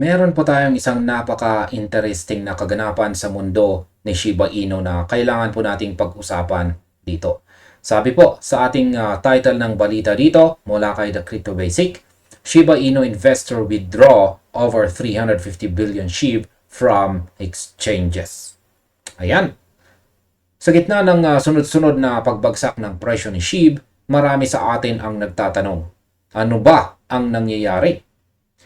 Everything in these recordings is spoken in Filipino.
Meron po tayong isang napaka-interesting na kaganapan sa mundo ni Shiba Inu na kailangan po nating pag-usapan dito. Sabi po sa ating title ng balita dito mula kay The Crypto Basic, Shiba Inu investor withdraw over 350 billion SHIB from exchanges. Ayan. Sa gitna ng sunod-sunod na pagbagsak ng presyo ni SHIB, marami sa atin ang nagtatanong, ano ba ang nangyayari?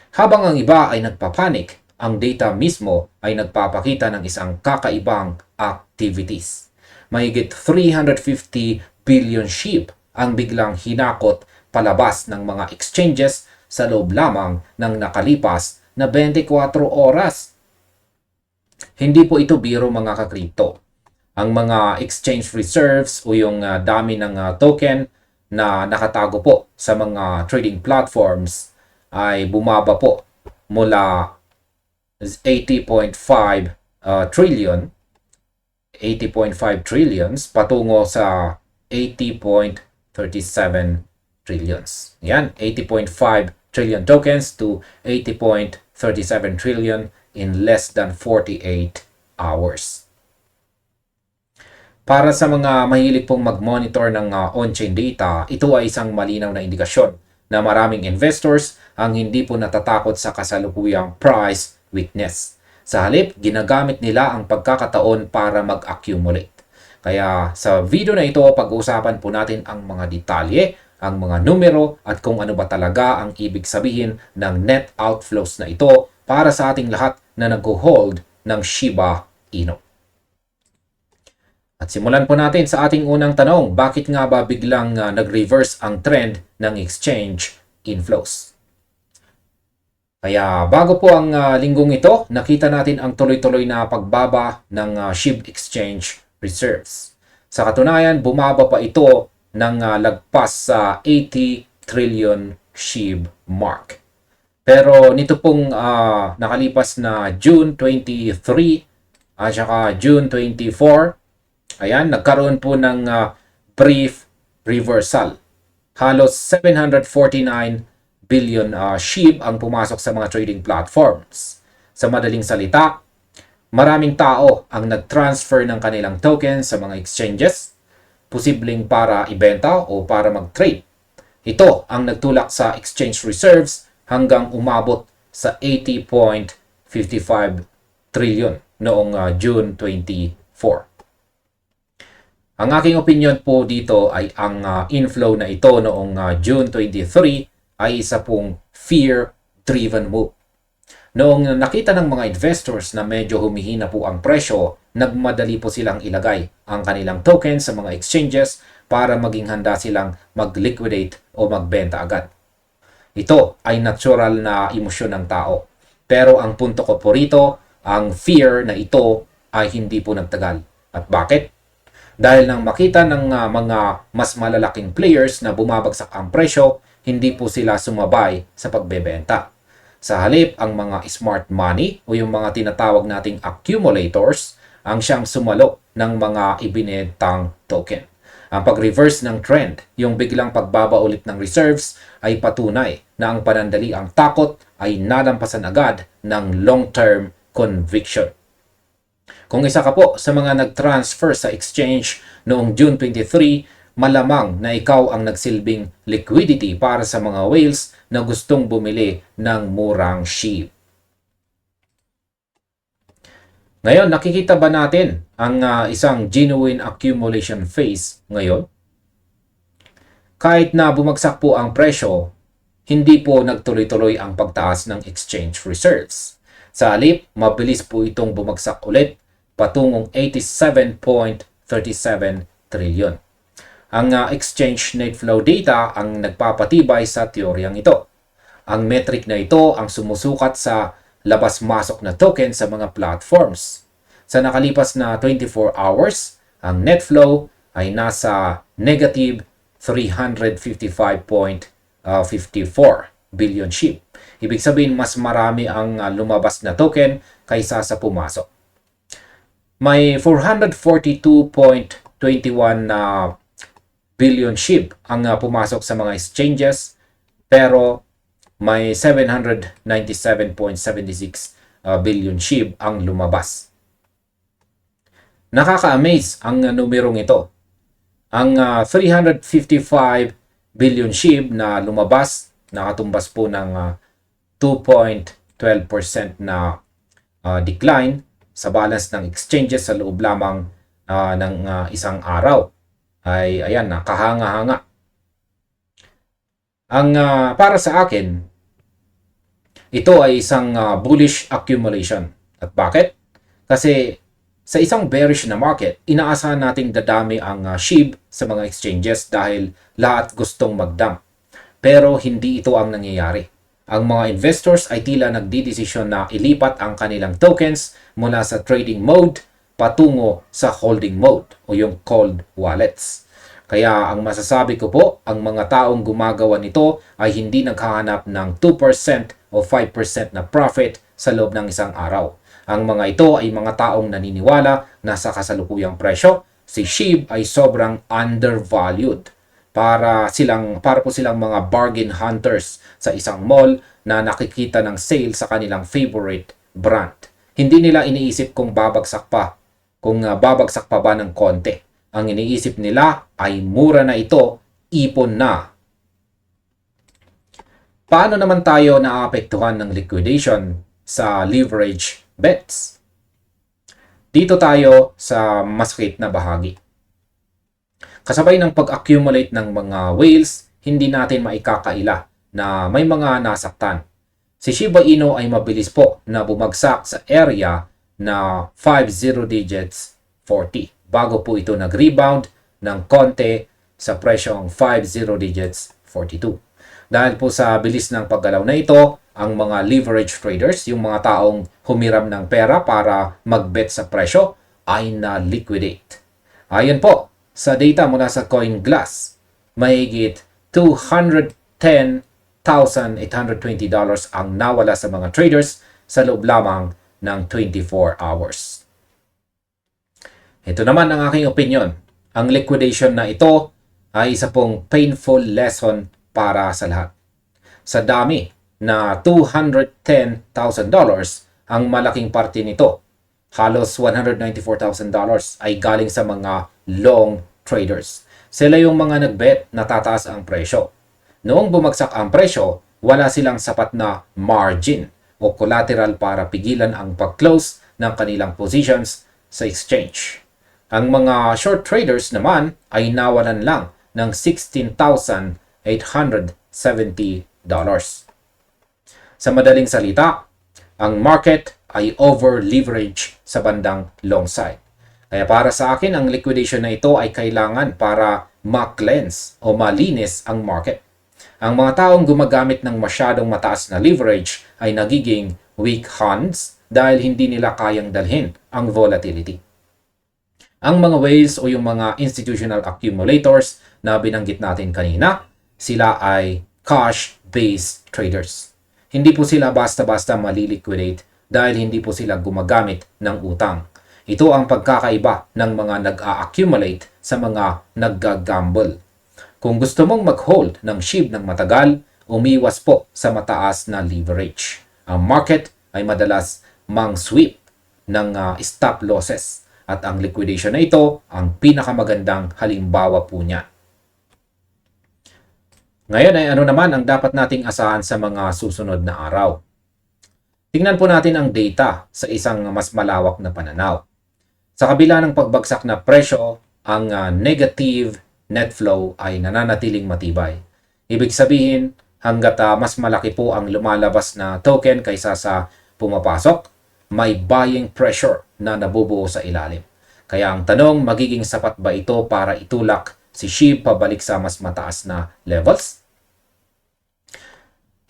Habang ang iba ay nagpapanik, ang data mismo ay nagpapakita ng isang kakaibang activities. Mahigit 350 billion SHIB ang biglang hinakot palabas ng mga exchanges sa loob lamang ng nakalipas na 24 oras. Hindi po ito biro mga kakripto. Ang mga exchange reserves o yung dami ng token na nakatago po sa mga trading platforms ay bumaba po mula 80.5 trillion, 80.5 trillions patungo sa 80.37 trillions. Yan, 80.5 trillion tokens to 80.37 trillion in less than 48 hours. Para sa mga mahilig pong mag-monitor ng on-chain data, ito ay isang malinaw na indikasyon na maraming investors ang hindi po natatakot sa kasalukuyang price weakness. Sa halip, ginagamit nila ang pagkakataon para mag-accumulate. Kaya sa video na ito, pag-uusapan po natin ang mga detalye, ang mga numero at kung ano ba talaga ang ibig sabihin ng net outflows na ito para sa ating lahat na nag-hold ng Shiba Inu. At simulan po natin sa ating unang tanong, bakit nga ba biglang nag-reverse ang trend ng exchange inflows? Kaya bago po ang linggong ito, nakita natin ang tuloy-tuloy na pagbaba ng SHIB exchange reserves. Sa katunayan, bumaba pa ito ng lagpas sa 80 trillion SHIB mark. Pero nito pong nakalipas na June 23 at saka June 24, ayan, nagkaroon po ng brief reversal. Halos 749 billion SHIB ang pumasok sa mga trading platforms. Sa madaling salita, maraming tao ang nag-transfer ng kanilang tokens sa mga exchanges, posibleng para ibenta o para mag-trade. Ito ang nagtulak sa exchange reserves hanggang umabot sa 80.55 trillion noong June 24. Ang aking opinion po dito ay ang inflow na ito noong June 23 ay isa pong fear-driven move. Noong nakita ng mga investors na medyo humihina po ang presyo, nagmadali po silang ilagay ang kanilang token sa mga exchanges para maging handa silang mag-liquidate o magbenta agad. Ito ay natural na emosyon ng tao. Pero ang punto ko po rito, ang fear na ito ay hindi po nagtagal. At bakit? Dahil nang makita ng mga mas malalaking players na bumabagsak ang presyo, hindi po sila sumabay sa pagbebenta. Sa halip, ang mga smart money o yung mga tinatawag nating accumulators ang siyang sumalo ng mga ibinentang token. Ang pag-reverse ng trend, yung biglang pagbaba ulit ng reserves, ay patunay na ang panandali ang takot ay nalampasan agad ng long-term conviction. Kung isa ka po sa mga nag-transfer sa exchange noong June 23, malamang na ikaw ang nagsilbing liquidity para sa mga whales na gustong bumili ng murang SHIB. Ngayon, nakikita ba natin ang isang genuine accumulation phase ngayon? Kahit na bumagsak po ang presyo, hindi po nagtuloy-tuloy ang pagtaas ng exchange reserves. Sa halip, mabilis po itong bumagsak ulit patungong 87.37 trillion. Ang exchange net flow data ang nagpapatibay sa teoryang ito. Ang metric na ito ang sumusukat sa labas-masok na token sa mga platforms. Sa nakalipas na 24 hours, ang net flow ay nasa negative 355.54 billion SHIB. Ibig sabihin, mas marami ang lumabas na token kaysa sa pumasok. May 442.21 billion SHIB ang pumasok sa mga exchanges, pero may 797.76 billion SHIB ang lumabas. Nakaka-amaze ang numerong ito. Ang 355 billion SHIB na lumabas, nakatumbas po ng 2.12% na decline sa balance ng exchanges sa loob lamang ng isang araw. Ay ayan, nakahanga-hanga. Ang para sa akin, ito ay isang bullish accumulation. At bakit? Kasi sa isang bearish na market, inaasahan nating dadami ang SHIB sa mga exchanges dahil lahat gustong mag-dump. Pero hindi ito ang nangyayari. Ang mga investors ay tila nagdidesisyon na ilipat ang kanilang tokens mula sa trading mode patungo sa holding mode o yung cold wallets. Kaya ang masasabi ko po, ang mga taong gumagawa nito ay hindi naghahanap ng 2% o 5% na profit sa loob ng isang araw. Ang mga ito ay mga taong naniniwala na sa kasalukuyang presyo, si SHIB ay sobrang undervalued. Para po silang mga bargain hunters sa isang mall na nakikita ng sale sa kanilang favorite brand. Hindi nila iniisip kung babagsak pa ba ng konti. Ang iniisip nila ay mura na ito, ipon na. Paano naman tayo naapektuhan ng liquidation sa leverage bets? Dito tayo sa masakit na bahagi. Kasabay ng pag-accumulate ng mga whales, hindi natin maikakaila na may mga nasaktan. Si Shiba Inu ay mabilis po na bumagsak sa area na 50 digits 40 bago po ito nag-rebound ng konti sa presyong 50 digits 42. Dahil po sa bilis ng paggalaw na ito, ang mga leverage traders, yung mga taong humiram ng pera para mag-bet sa presyo, ay na-liquidate. Ayon po, sa data mula sa CoinGlass, mahigit $210,820 ang nawala sa mga traders sa loob lamang ng 24 hours. Ito naman ang aking opinion. Ang liquidation na ito ay isa pong painful lesson para sa lahat. Sa dami na $210,000, ang malaking parte nito, halos $194,000 ay galing sa mga long traders. Sila yung mga nag-bet na tataas ang presyo. Noong bumagsak ang presyo, wala silang sapat na margin o collateral para pigilan ang pag-close ng kanilang positions sa exchange. Ang mga short traders naman ay nawalan lang ng $16,870. Sa madaling salita, ang market ay over-leverage sa bandang long side. Kaya para sa akin, ang liquidation na ito ay kailangan para ma-cleanse o malinis ang market. Ang mga taong gumagamit ng masyadong mataas na leverage ay nagiging weak hands dahil hindi nila kayang dalhin ang volatility. Ang mga whales o yung mga institutional accumulators na binanggit natin kanina, sila ay cash-based traders. Hindi po sila basta-basta maliliquidate dahil hindi po sila gumagamit ng utang. Ito ang pagkakaiba ng mga nag-a-accumulate sa mga nagga-gamble. Kung gusto mong mag-hold ng SHIB ng matagal, umiwas po sa mataas na leverage. Ang market ay madalas mang-sweep ng stop losses. At ang liquidation na ito, ang pinakamagandang halimbawa po niya. Ngayon ay ano naman ang dapat nating asahan sa mga susunod na araw? Tingnan po natin ang data sa isang mas malawak na pananaw. Sa kabila ng pagbagsak na presyo, ang negative net flow ay nananatiling matibay. Ibig sabihin, hanggat mas malaki po ang lumalabas na token kaysa sa pumapasok, may buying pressure na nabubuo sa ilalim. Kaya ang tanong, magiging sapat ba ito para itulak si SHIB pabalik sa mas mataas na levels?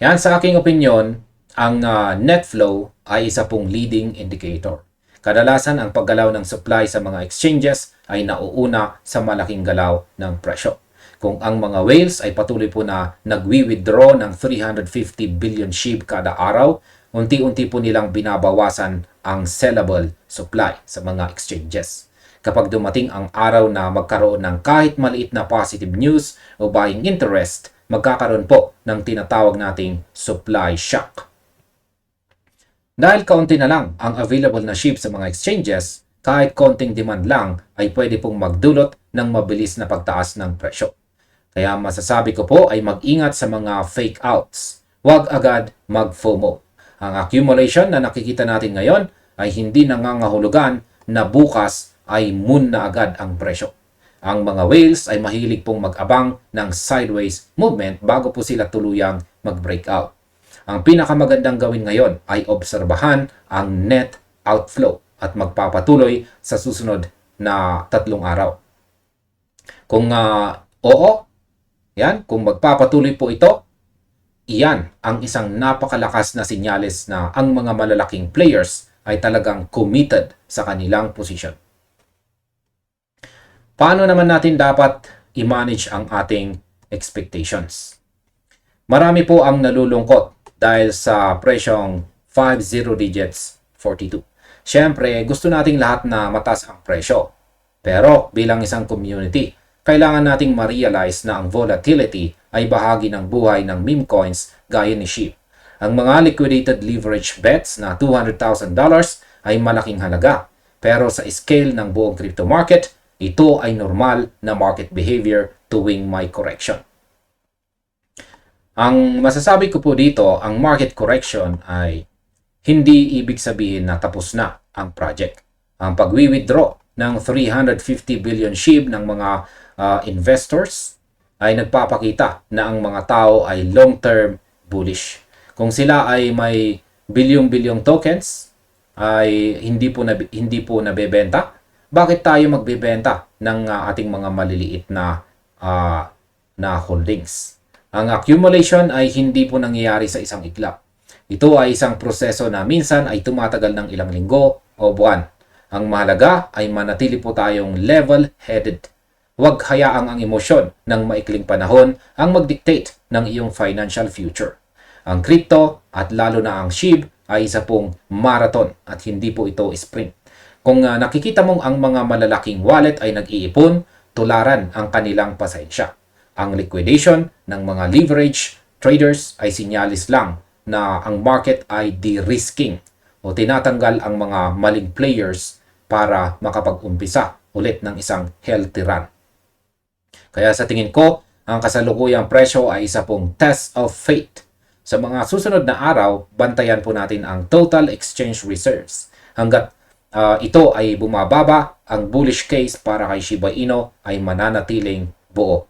Yan, sa aking opinion, ang net flow ay isa pong leading indicator. Kadalasan ang paggalaw ng supply sa mga exchanges ay nauuna sa malaking galaw ng presyo. Kung ang mga whales ay patuloy po na nagwi-withdraw ng 350 billion SHIB kada araw, unti-unti po nilang binabawasan ang sellable supply sa mga exchanges. Kapag dumating ang araw na magkaroon ng kahit maliit na positive news o buying interest magkakaroon po ng tinatawag nating supply shock. Dahil kaunti na lang ang available na ship sa mga exchanges, kahit konting demand lang ay pwede pong magdulot ng mabilis na pagtaas ng presyo. Kaya masasabi ko po ay mag-ingat sa mga fake outs. Huwag agad mag-FOMO. Ang accumulation na nakikita natin ngayon ay hindi nangangahulugan na bukas ay moon na agad ang presyo. Ang mga whales ay mahilig pong mag-abang ng sideways movement bago po sila tuluyang mag-breakout. Ang pinakamagandang gawin ngayon ay obserbahan ang net outflow at magpapatuloy sa susunod na 3 araw. Kung kung magpapatuloy po ito, iyan ang isang napakalakas na senyales na ang mga malalaking players ay talagang committed sa kanilang position. Paano naman natin dapat i-manage ang ating expectations? Marami po ang nalulungkot dahil sa presyong 50 digits 42. Siyempre, gusto nating lahat na mataas ang presyo. Pero bilang isang community, kailangan nating ma-realize na ang volatility ay bahagi ng buhay ng meme coins gaya ni SHIB. Ang mga liquidated leverage bets na $200,000 ay malaking halaga. Pero sa scale ng buong crypto market, ito ay normal na market behavior tuwing may correction. Ang masasabi ko po dito, ang market correction ay hindi ibig sabihin na tapos na ang project. Ang pag-withdraw ng 350 billion SHIB ng mga investors ay nagpapakita na ang mga tao ay long-term bullish. Kung sila ay may bilyong-bilyong tokens ay hindi po nabebenta, bakit tayo magbebenta ng ating mga maliliit na holdings? Ang accumulation ay hindi po nangyayari sa isang iglap. Ito ay isang proseso na minsan ay tumatagal ng ilang linggo o buwan. Ang mahalaga ay manatili po tayong level-headed. Huwag hayaang ang emosyon ng maikling panahon ang mag-dictate ng iyong financial future. Ang crypto at lalo na ang SHIB ay isa pong marathon at hindi po ito sprint. Kung nakikita mong ang mga malalaking wallet ay nag-iipon, tularan ang kanilang pasensya. Ang liquidation ng mga leverage traders ay sinyalis lang na ang market ay de-risking o tinatanggal ang mga maling players para makapag-umpisa ulit ng isang healthy run. Kaya sa tingin ko, ang kasalukuyang presyo ay isa pong test of fate. Sa mga susunod na araw, bantayan po natin ang total exchange reserves. Hanggat ito ay bumababa, ang bullish case para kay Shiba Inu ay mananatiling buo.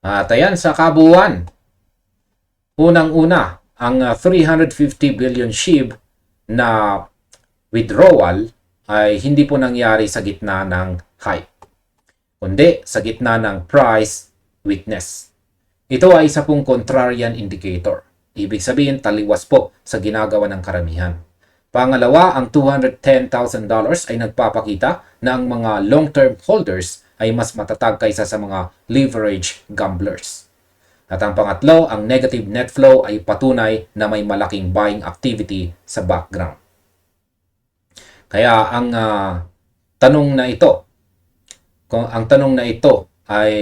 At ayan, sa kabuuan, unang-una, ang 350 billion SHIB na withdrawal ay hindi po nangyari sa gitna ng hype, kundi sa gitna ng price weakness. Ito ay isa pong contrarian indicator. Ibig sabihin, taliwas po sa ginagawa ng karamihan. Pangalawa, ang $210,000 ay nagpapakita na ang mga long-term holders ay mas matatag kaysa sa mga leverage gamblers. At ang pangatlo, ang negative net flow ay patunay na may malaking buying activity sa background. Kaya ang tanong na ito ay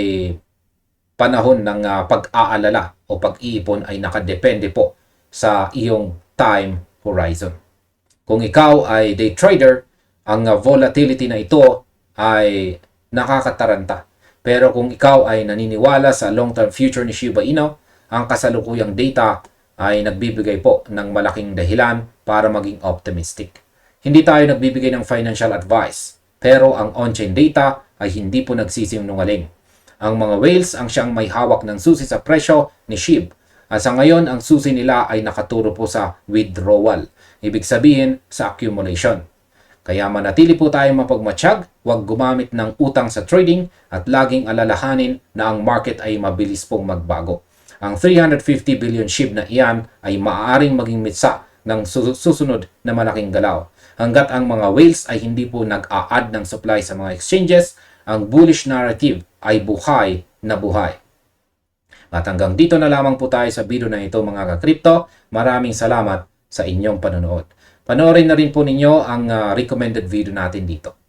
panahon ng pag-aalala o pag-iipon ay nakadepende po sa iyong time horizon. Kung ikaw ay day trader, ang volatility na ito ay nakakataranta. Pero kung ikaw ay naniniwala sa long-term future ni Shiba Inu, ang kasalukuyang data ay nagbibigay po ng malaking dahilan para maging optimistic. Hindi tayo nagbibigay ng financial advice, pero ang on-chain data ay hindi po nagsisinungaling. Ang mga whales ang siyang may hawak ng susi sa presyo ni SHIB. At sa ngayon, ang susi nila ay nakaturo po sa withdrawal. Ibig sabihin sa accumulation. Kaya manatili po tayong mapagmatsyag, huwag gumamit ng utang sa trading at laging alalahanin na ang market ay mabilis pong magbago. Ang 350 billion SHIB na iyan ay maaaring maging mitsa ng susunod na malaking galaw. Hanggat ang mga whales ay hindi po nag-a-add ng supply sa mga exchanges, ang bullish narrative ay buhay na buhay. At hanggang dito na lamang po tayo sa video na ito mga ka-crypto. Maraming salamat sa inyong panonood. Panoorin na rin po ninyo ang recommended video natin dito.